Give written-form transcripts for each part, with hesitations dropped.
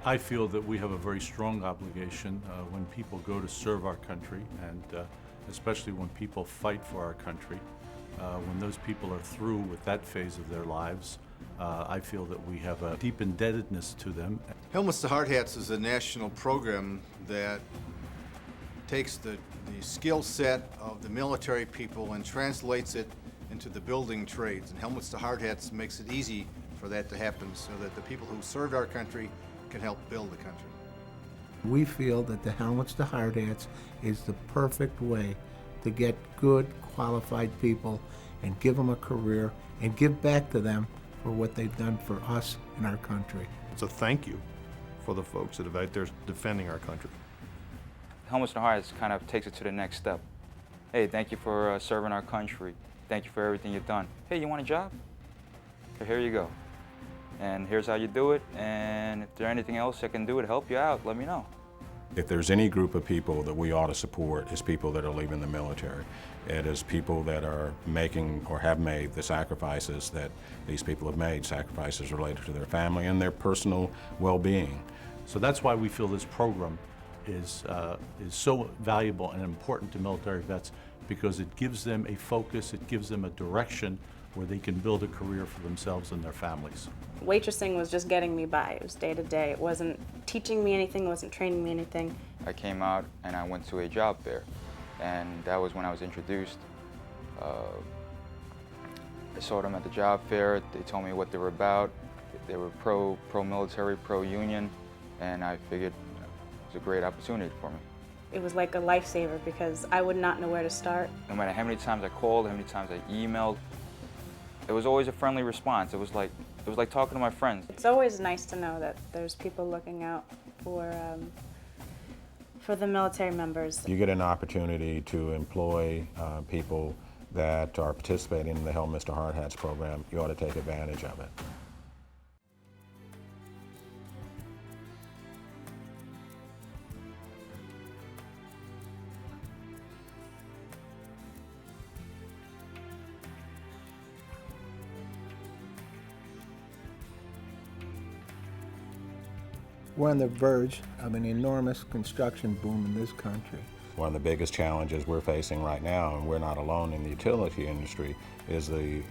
I feel that we have a very strong obligation when people go to serve our country, and especially when people fight for our country. When those people are through with that phase of their lives, I feel that we have a deep indebtedness to them. Helmets to Hardhats is a national program that takes the skill set of the military people and translates it into the building trades. And Helmets to Hardhats makes it easy for that to happen so that the people who served our country can help build the country. We feel that the Helmets to Hardhats is the perfect way to get good, qualified people and give them a career and give back to them for what they've done for us and our country. It's a thank you for the folks that are out there defending our country. Helmets to Hardhats kind of takes it to the next step. Hey, thank you for serving our country. Thank you for everything you've done. Hey, you want a job? Here you go. And here's how you do it, and if there's anything else I can do to help you out, let me know. If there's any group of people that we ought to support, it's people that are leaving the military. It is people that are making or have made the sacrifices that these people have made, sacrifices related to their family and their personal well-being. So that's why we feel this program is so valuable and important to military vets, because it gives them a focus, it gives them a direction where they can build a career for themselves and their families. Waitressing was just getting me by. It was day to day. It wasn't teaching me anything, it wasn't training me anything. I came out and I went to a job fair, and that was when I was introduced. I saw them at the job fair. They told me what they were about. They were pro-military, pro-union, and I figured it was a great opportunity for me. It was like a lifesaver because I would not know where to start. No matter how many times I called, how many times I emailed, it was always a friendly response. It was like talking to my friends. It's always nice to know that there's people looking out for the military members. You get an opportunity to employ people that are participating in the Helmets to Hardhats program. You ought to take advantage of it. We're on the verge of an enormous construction boom in this country. One of the biggest challenges we're facing right now, and we're not alone in the utility industry, is the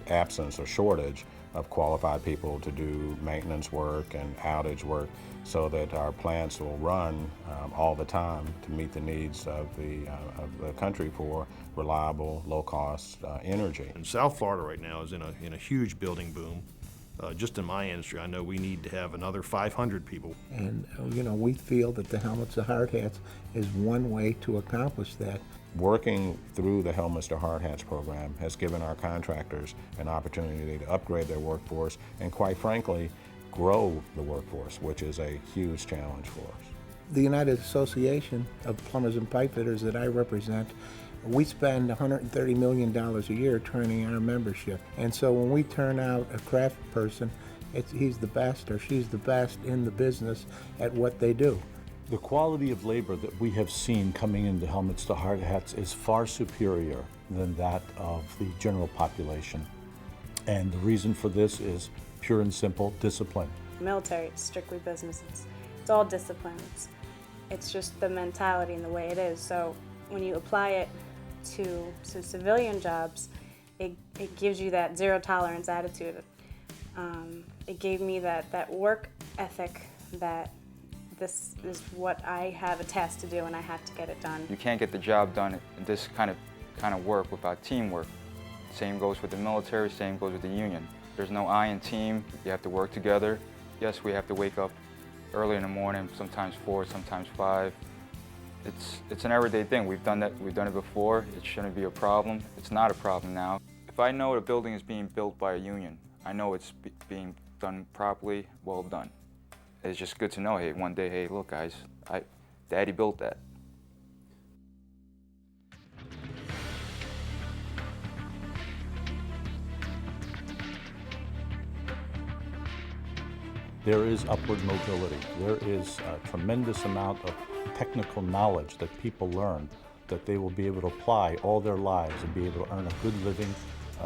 absence or shortage of qualified people to do maintenance work and outage work so that our plants will run all the time to meet the needs of the country for reliable, low-cost energy. And South Florida right now is in a huge building boom. Just in my industry, I know we need to have another 500 people. And we feel that the Helmets to Hardhats is one way to accomplish that. Working through the Helmets to Hardhats program has given our contractors an opportunity to upgrade their workforce and, quite frankly, grow the workforce, which is a huge challenge for us. The United Association of Plumbers and Pipe Fitters that I represent, we spend $130 million a year training our membership. And so when we turn out a craft person, he's the best or she's the best in the business at what they do. The quality of labor that we have seen coming into Helmets to Hardhats is far superior than that of the general population. And the reason for this is pure and simple discipline. Military, it's strictly business. It's all discipline. It's just the mentality and the way it is. So when you apply it to some civilian jobs, it gives you that zero tolerance attitude. It gave me that work ethic that this is what I have a task to do and I have to get it done. You can't get the job done in this kind of work without teamwork. Same goes with the military, same goes with the union. There's no I in team, you have to work together. Yes, we have to wake up early in the morning, sometimes 4, sometimes 5. It's an everyday thing. We've done it before. It shouldn't be a problem. It's not a problem now. If I know a building is being built by a union, I know it's being done properly, well done. It's just good to know, hey, one day, hey, look guys, Daddy built that. There is upward mobility. There is a tremendous amount of technical knowledge that people learn that they will be able to apply all their lives and be able to earn a good living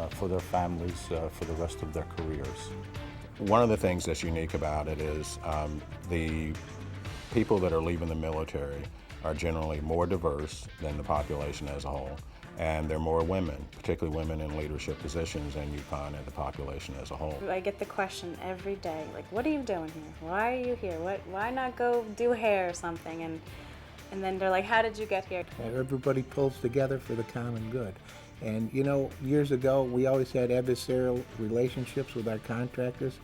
for their families for the rest of their careers. One of the things that's unique about it is the people that are leaving the military are generally more diverse than the population as a whole. And they're more women, particularly women in leadership positions than you find in the population as a whole. I get the question every day, like, what are you doing here? Why are you here? Why not go do hair or something? And then they're like, how did you get here? Everybody pulls together for the common good. And you know, years ago, we always had adversarial relationships with our contractors.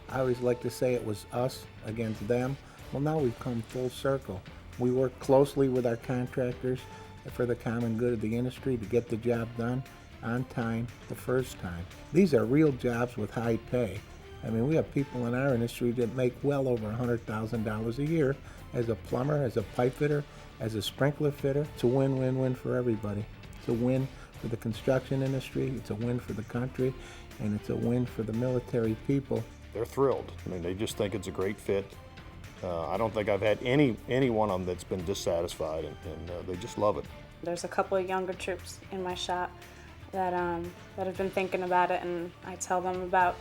I always like to say it was us against them. Well, now we've come full circle. We work closely with our contractors for the common good of the industry to get the job done on time the first time. These are real jobs with high pay. I mean, we have people in our industry that make well over $100,000 a year as a plumber, as a pipe fitter, as a sprinkler fitter. It's a win-win-win for everybody. It's a win for the construction industry, it's a win for the country, and it's a win for the military people. They're thrilled. I mean, they just think it's a great fit. I don't think I've had any one of them that's been dissatisfied, and they just love it. There's a couple of younger troops in my shop that have been thinking about it, and I tell them about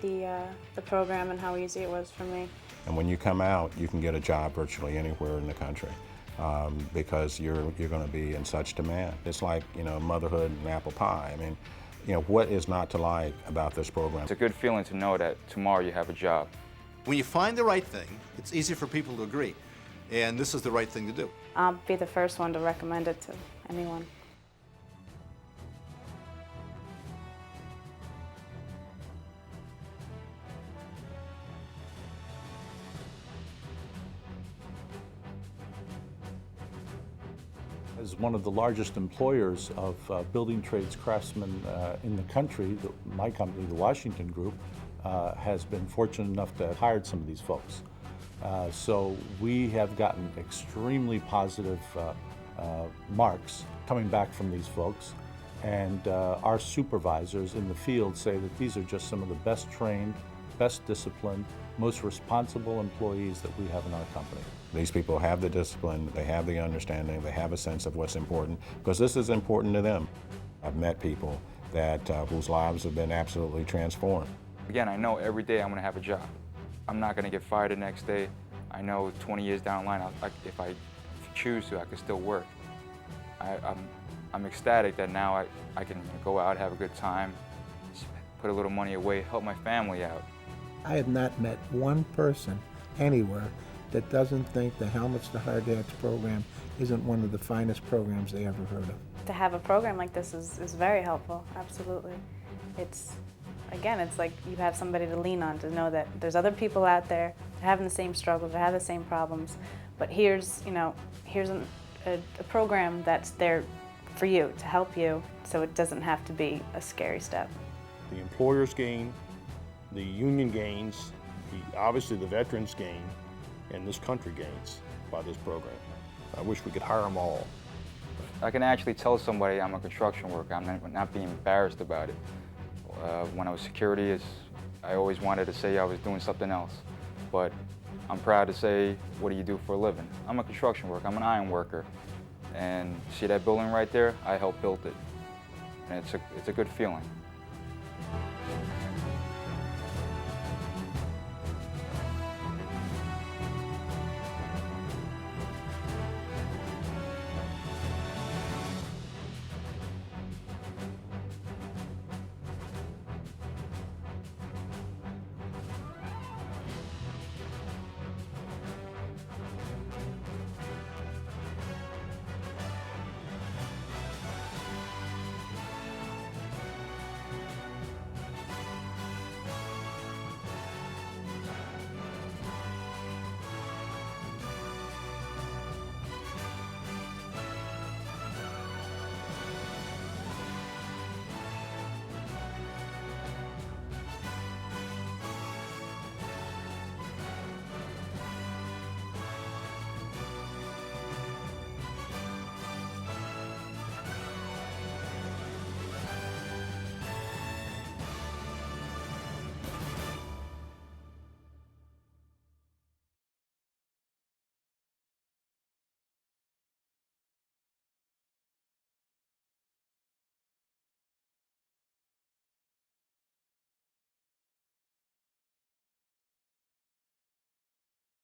the program and how easy it was for me. And when you come out, you can get a job virtually anywhere in the country because you're going to be in such demand. It's like, you know, motherhood and apple pie. I mean, you know, what is not to like about this program? It's a good feeling to know that tomorrow you have a job. When you find the right thing, it's easy for people to agree, and this is the right thing to do. I'll be the first one to recommend it to anyone. As one of the largest employers of building trades craftsmen in the country, my company, the Washington Group, has been fortunate enough to hire some of these folks. So we have gotten extremely positive marks coming back from these folks, and our supervisors in the field say that these are just some of the best trained, best disciplined, most responsible employees that we have in our company. These people have the discipline, they have the understanding, they have a sense of what's important, because this is important to them. I've met people that whose lives have been absolutely transformed. Again, I know every day I'm going to have a job. I'm not going to get fired the next day. I know 20 years down the line, if I choose to, I can still work. I'm ecstatic that now I can go out, have a good time, put a little money away, help my family out. I have not met one person anywhere that doesn't think the Helmets to Hardhats program isn't one of the finest programs they ever heard of. To have a program like this is very helpful, absolutely. Again, it's like you have somebody to lean on, to know that there's other people out there having the same struggles, that have the same problems, but here's a program that's there for you, to help you, so it doesn't have to be a scary step. The employers gain, the union gains, obviously the veterans gain, and this country gains by this program. I wish we could hire them all. I can actually tell somebody I'm a construction worker. I'm not being embarrassed about it. When I was security, I always wanted to say I was doing something else. But I'm proud to say, what do you do for a living? I'm a construction worker, I'm an iron worker. And see that building right there? I helped build it. And it's a good feeling.